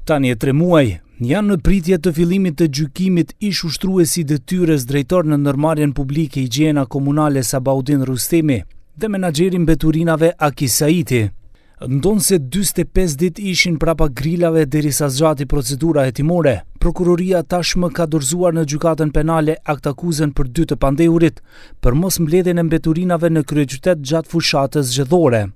Tani e 3 muaj, janë në pritje të fillimit të gjykimit ish ushtruesi detyres drejtor në ndërmarrjen publike higjiena komunale Sabaudin Rustemi dhe menaxheri mbeturinave Akis Saiti. Ndonë se 45 ditë ishin prapa grilave derisa zgjati procedura hetimore, prokuroria tashmë ka dorëzuar në gjykatën penale aktakuzën për 2 të pandehurit për mos mbledhjen e mbeturinave në kryeqytet gjatë fushatës zgjedhore.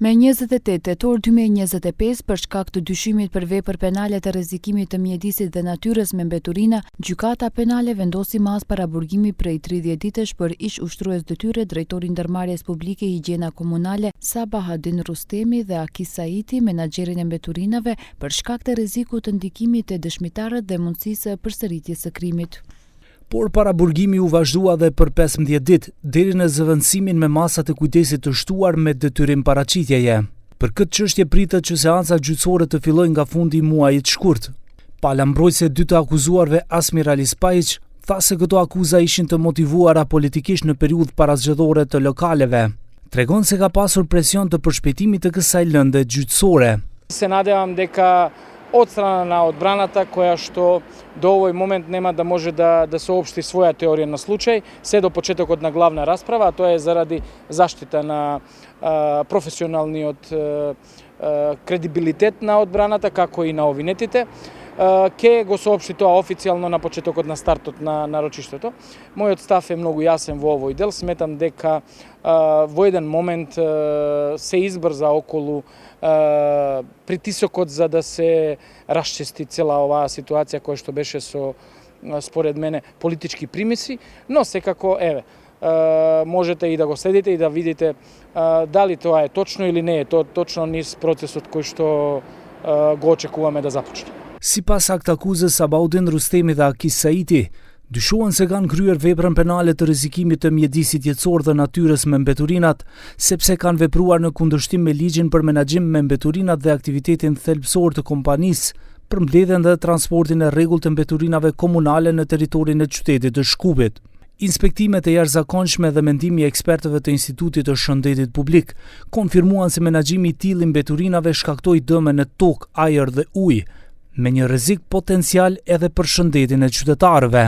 Me 28 tetor 2025 për shkak të dyshimit për vepër penale të rrezikimit të mjedisit dhe natyrës me mbeturina, gjykata penale vendosi mas paraburgimi prej 30 ditësh për ish ushtrues detyre drejtori ndërmarrjes publike higjiena komunale Sabaudin Rustemi dhe Akis Saiti menaxherin e mbeturinave për shkak të rrezikut të ndikimit të dëshmitarët dhe mundësisë përsëritjes së krimit. Por paraburgimi u vazhdua dhe për 15 ditë, deri në zëvendësimin me masat e kujdesit të shtuar me detyrim paraqitjeje. Për këtë çështje pritet që seanca gjyqësore të fillojë nga fundi i muajit shkurt. Pala mbrojtëse e 2 të akuzuarve Asmir Ali Spajić tha se këto akuza ishin të motivuara politikisht në periudhë parazgjedhore të lokaleve. Tregon se ka pasur presion të përshpejtimit të kësaj lënde gjyqësore. Se nadevам дека od strana na odbranata koja što do ovoj moment nema da može da saopšti svoja teorija na slučaj, sve do početokot na glavna rasprava, a to je zaradi zaštita na profesionalni kredibilitet na odbranata, kako i na ovinetите. Ке го соопшти тоа официјално на почетокот на стартот на нарочиштето. Мојот став е многу јасен во овој дел. Сметам дека во еден момент се избрза околу притисокот за да се расчисти цела оваа ситуација која што беше со, според мене, политички примеси, но секако, можете и да го следите и да видите дали тоа е точно или не е точно низ процесот кој што го очекуваме да започне. Sipas aktakuzës Sabaudin Rustemi dhe Akis Saiti, dyshohen se kanë kryer veprën penale të rrezikimit të mjedisit jetësor dhe natyrës me mbeturinat, sepse kanë vepruar në kundërshtim me ligjin për menaxhim me mbeturinat dhe aktivitetin thelbësor të kompanisë për mbledhjen dhe transportin e rregullt të mbeturinave komunale në territorin e qytetit të Shkupit. Inspektimet e jashtëzakonshme dhe mendimi i ekspertëve të Institutit të Shëndetit Publik konfirmuan se menaxhimi i tillë i mbeturinave shkaktoi dëme në tokë, ajër dhe ujë, me një rrezik potencial edhe për shëndetin e qytetarëve.